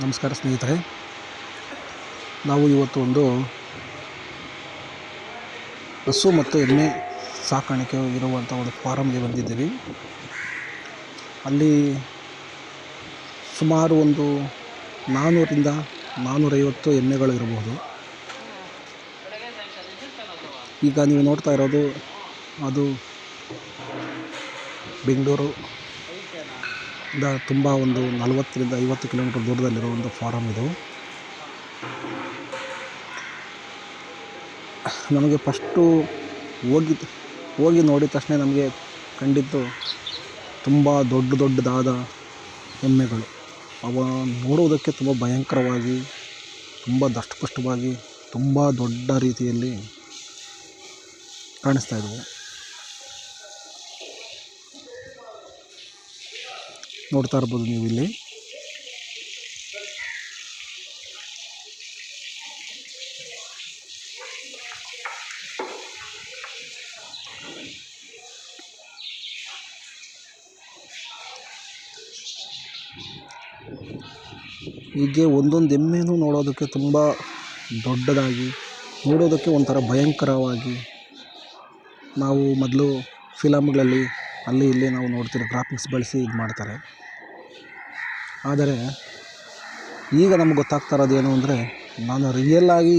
ನಮಸ್ಕಾರ ಸ್ನೇಹಿತರೆ, ನಾವು ಇವತ್ತು ಒಂದು ಹಸು ಮತ್ತು ಎಮ್ಮೆ ಸಾಕಾಣಿಕೆ ಇರುವಂಥ ಒಂದು ಫಾರಮ್ಗೆ ಬಂದಿದ್ದೀವಿ. ಅಲ್ಲಿ ಸುಮಾರು ಒಂದು 400ರಿಂದ 450 ಎಮ್ಮೆಗಳು ಇರಬಹುದು. ಈಗ ನೀವು ನೋಡ್ತಾ ಇರೋದು ಅದು ಬೆಂಗಳೂರು ತುಂಬ ಒಂದು 40ರಿಂದ 50 ಕಿಲೋಮೀಟರ್ ದೂರದಲ್ಲಿರೋ ಒಂದು ಫಾರಮ್ ಇದು. ನಮಗೆ ಫಸ್ಟು ಹೋಗಿ ನೋಡಿದ ತಕ್ಷಣ ನಮಗೆ ಕಂಡಿದ್ದು ತುಂಬ ದೊಡ್ಡದಾದ ಎಮ್ಮೆಗಳು. ಅವ ನೋಡುವುದಕ್ಕೆ ತುಂಬ ಭಯಂಕರವಾಗಿ, ತುಂಬ ದಷ್ಟಪುಷ್ಟವಾಗಿ, ತುಂಬ ದೊಡ್ಡ ರೀತಿಯಲ್ಲಿ ಕಾಣಿಸ್ತಾ ಇದ್ವು. ನೋಡ್ತಾ ಇರ್ಬೋದು ನೀವು ಇಲ್ಲಿ. ಹೀಗೆ ಒಂದೊಂದು ಎಮ್ಮೆನೂ ನೋಡೋದಕ್ಕೆ ತುಂಬ ದೊಡ್ಡದಾಗಿ, ನೋಡೋದಕ್ಕೆ ಒಂಥರ ಭಯಂಕರವಾಗಿ, ನಾವು ಮೊದಲು ಫಿಲಮ್ಗಳಲ್ಲಿ ಅಲ್ಲಿ ಇಲ್ಲಿ ನಾವು ನೋಡ್ತೀವಿ, ಗ್ರಾಫಿಕ್ಸ್ ಬಳಸಿ ಇದು ಮಾಡ್ತಾರೆ. ಆದರೆ ಈಗ ನಮ್ಗೆ ಗೊತ್ತಾಗ್ತಾ ಇರೋದು ಏನು ಅಂದರೆ, ನಾನು ರಿಯಲ್ಲಾಗಿ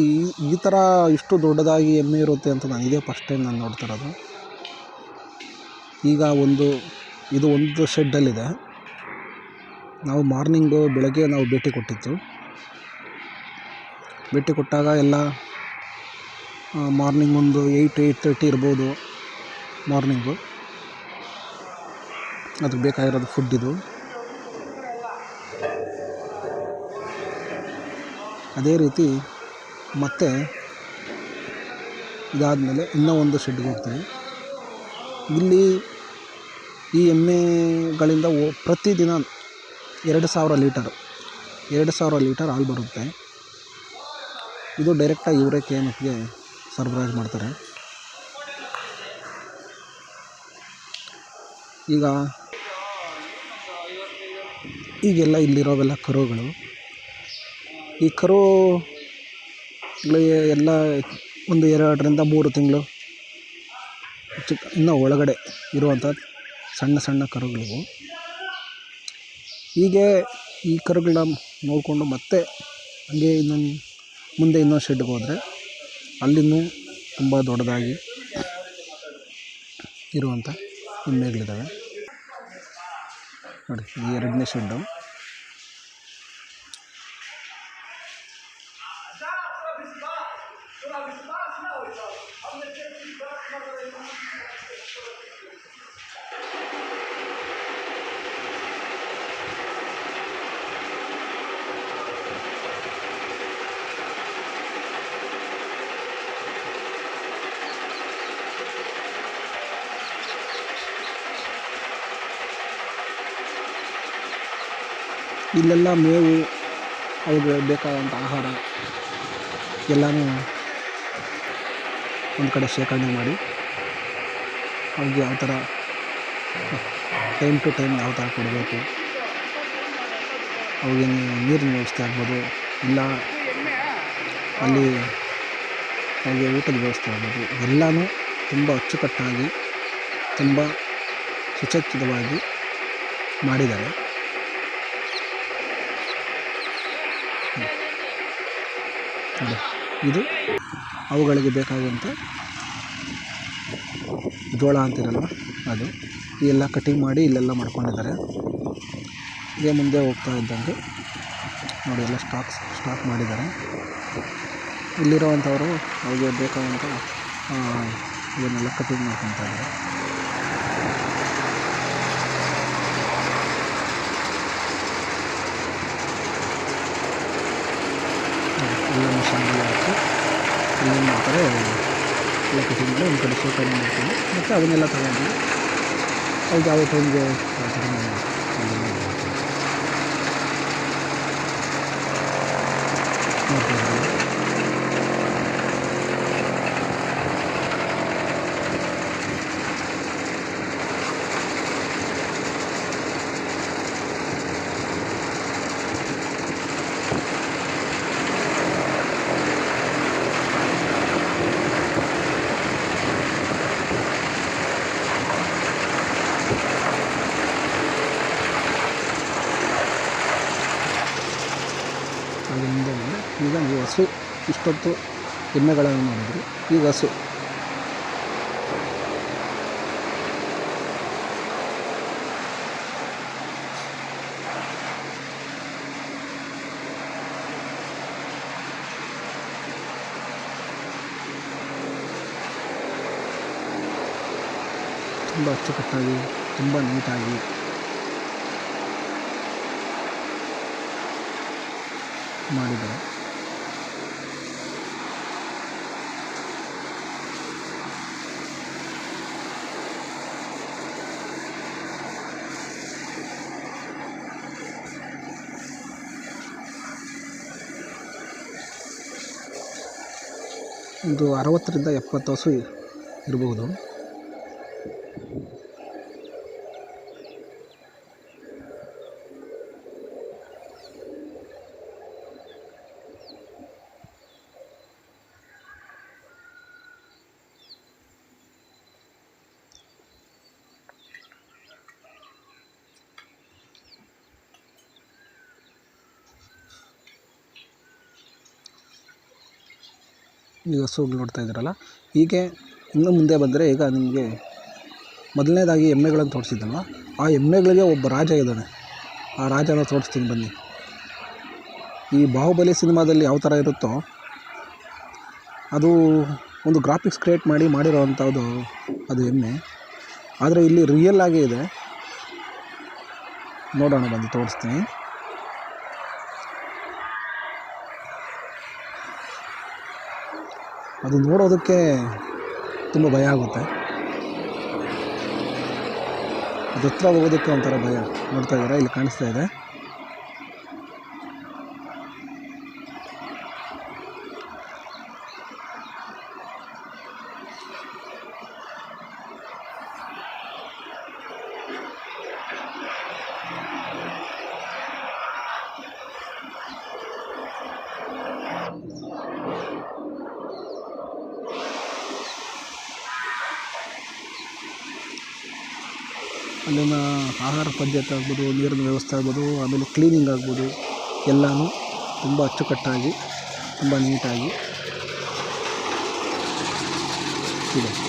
ಈ ಥರ ಇಷ್ಟು ದೊಡ್ಡದಾಗಿ ಎಮ್ಮೆ ಇರುತ್ತೆ ಅಂತ ನಾನು ಇದೇ ಫಸ್ಟ್ ಟೈಮ್ ನಾನು ನೋಡ್ತಾ ಇರೋದು. ಈಗ ಇದು ಒಂದು ಶೆಡ್ಡಲ್ಲಿದೆ. ನಾವು ಬೆಳಗ್ಗೆ ನಾವು ಭೇಟಿ ಕೊಟ್ಟಾಗ ಎಲ್ಲ ಮಾರ್ನಿಂಗ್ ಒಂದು 8:30 ಇರ್ಬೋದು ಮಾರ್ನಿಂಗು. ಅದಕ್ಕೆ ಬೇಕಾಗಿರೋದು ಫುಡ್ ಇದು. ಅದೇ ರೀತಿ ಮತ್ತೆ ಇದಾದಮೇಲೆ ಇನ್ನೂ ಒಂದು ಶೆಡ್ಗೆ ಹೋಗ್ತೀವಿ. ಇಲ್ಲಿ ಈ ಎಮ್ಮೆಗಳಿಂದ ಪ್ರತಿದಿನ 2,000 ಲೀಟರ್ ಹಾಲು ಬರುತ್ತೆ. ಇದು ಡೈರೆಕ್ಟಾಗಿ ಇವರೇ KNFಗೆ ಸರಬರಾಜು ಮಾಡ್ತಾರೆ. ಈಗೆಲ್ಲ ಇಲ್ಲಿರೋವೆಲ್ಲ ಕರುಗಳು. ಈ ಕರುಗಳಿಗೆ ಎಲ್ಲ ಒಂದು 2ರಿಂದ 3 ತಿಂಗಳು ಇನ್ನೂ ಒಳಗಡೆ ಇರುವಂಥ ಸಣ್ಣ ಕರುಗಳಿವು. ಹೀಗೆ ಈ ಕರುಗಳನ್ನ ನೋಡಿಕೊಂಡು ಮತ್ತೆ ಹಂಗೆ ಮುಂದೆ ಇನ್ನೊಂದು ಶೆಡ್ಗೆ ಹೋದರೆ ಅಲ್ಲಿನೂ ತುಂಬ ದೊಡ್ಡದಾಗಿ ಇರುವಂಥ ಎಮ್ಮೆಗಳಿದ್ದಾವೆ. ನೋಡಿ, ಈ 2ನೇ ಶೆಡ್ಡು. ಇಲ್ಲೆಲ್ಲ ಮೇವು, ಅವುಗಳಿಗೆ ಬೇಕಾದಂಥ ಆಹಾರ ಎಲ್ಲನೂ ಒಂದು ಕಡೆ ಶೇಖರಣೆ ಮಾಡಿ, ಅವ್ರಿಗೆ ಯಾವ ಥರ ಟೈಮ್ ಟು ಟೈಮ್ ಯಾವ ಥರ ಕೊಡಬೇಕು, ಅವ್ರಿಗೆ ನೀರಿನ ವ್ಯವಸ್ಥೆ ಆಗ್ಬೋದು, ಇಲ್ಲ ಅಲ್ಲಿ ಅವ್ರಿಗೆ ಊಟದ ವ್ಯವಸ್ಥೆ ಆಗ್ಬೋದು, ಎಲ್ಲನೂ ತುಂಬ ಅಚ್ಚುಕಟ್ಟಾಗಿ, ತುಂಬ ಸುಸಜ್ಜಿತವಾಗಿ ಮಾಡಿದ್ದಾರೆ. ಇದು ಅವುಗಳಿಗೆ ಬೇಕಾಗುವಂಥ ಜೋಳ ಅಂತಿರಲ್ವ ಅದು. ಎಲ್ಲ ಕಟಿಂಗ್ ಮಾಡಿ ಇಲ್ಲೆಲ್ಲ ಮಾಡ್ಕೊಂಡಿದ್ದಾರೆ. ಇದೇ ಮುಂದೆ ಹೋಗ್ತಾ ಇದ್ದಂಗೆ ನೋಡಿ ಎಲ್ಲ ಸ್ಟಾಕ್ ಮಾಡಿದ್ದಾರೆ. ಇಲ್ಲಿರೋವಂಥವರು ಅವ್ರಿಗೆ ಬೇಕಾದಂಥ ಇದನ್ನೆಲ್ಲ ಕಟಿಂಗ್ ಮಾಡ್ಕೊತಾ ಇದ್ದಾರೆ. ಎಲ್ಲ ಮಿಷನ್ಗಳು ಹಾಕಿ ಏನು ಮಾಡ್ತಾರೆ, ಎಲ್ಲ ಕಟಿಂಗ್ಗಳು ಒಂದು ಕಡೆ ಶೇಖರಣೆ ಮಾಡ್ತೀವಿ. ಮತ್ತು ಅವನ್ನೆಲ್ಲ ತಗೊಂಡು ಅವ್ರಿಗೆ ಯಾವ ಟೈಮ್ಗೆ ಮಾಡ್ತೀವಿ. ಈಗ ನೀವು ಹಸು ಇಷ್ಟೊತ್ತು ಎಮ್ಮೆಗಳನ್ನು ನೋಡಿದ್ರಿ, ಈಗ ಹಸು. ತುಂಬ ಅಚ್ಚುಕಟ್ಟಾಗಿ, ತುಂಬ ನೀಟಾಗಿ ಮಾಡಿದ್ದಾರೆ. ಒಂದು 60ರಿಂದ 70 ಹಸು ಇರಬಹುದು. ಈಗ ಹಸುಗಳು ನೋಡ್ತಾ ಇದ್ದೀರಲ್ಲ. ಹೀಗೆ ಇನ್ನು ಮುಂದೆ ಬಂದರೆ, ಈಗ ನಿಮಗೆ ಮೊದಲನೇದಾಗಿ ಎಮ್ಮೆಗಳನ್ನು ತೋರಿಸಿದ್ದಲ್ವ, ಆ ಎಮ್ಮೆಗಳಿಗೆ ಒಬ್ಬ ರಾಜ ಇದ್ದಾನೆ. ಆ ರಾಜನ ತೋರಿಸ್ತೀನಿ ಬನ್ನಿ. ಈ ಬಾಹುಬಲಿ ಸಿನಿಮಾದಲ್ಲಿ ಯಾವ ಥರ ಇರುತ್ತೋ ಅದು ಒಂದು ಗ್ರಾಫಿಕ್ಸ್ ಕ್ರಿಯೇಟ್ ಮಾಡಿರೋವಂಥದ್ದು ಅದು ಎಮ್ಮೆ. ಆದರೆ ಇಲ್ಲಿ ರಿಯಲ್ ಆಗೇ ಇದೆ. ನೋಡೋಣ ಬನ್ನಿ, ತೋರಿಸ್ತೀನಿ. ಅದು ನೋಡೋದಕ್ಕೆ ತುಂಬ ಭಯ ಆಗುತ್ತೆ. ಅದು ಹತ್ರ ಹೋಗೋದಕ್ಕೆ ಒಂಥರ ಭಯ. ನೋಡ್ತಾ ಇದ್ದೀರಾ, ಇಲ್ಲಿ ಕಾಣಿಸ್ತಾ ಇದೆ. ಅಲ್ಲಿನ ಆಹಾರ ಪದ್ಧತಿ ಆಗ್ಬೋದು, ನೀರಿನ ವ್ಯವಸ್ಥೆ ಆಗ್ಬೋದು, ಆಮೇಲೆ ಕ್ಲೀನಿಂಗ್ ಆಗ್ಬೋದು, ಎಲ್ಲನೂ ತುಂಬ ಅಚ್ಚುಕಟ್ಟಾಗಿ, ತುಂಬ ನೀಟಾಗಿ ಇದೆ.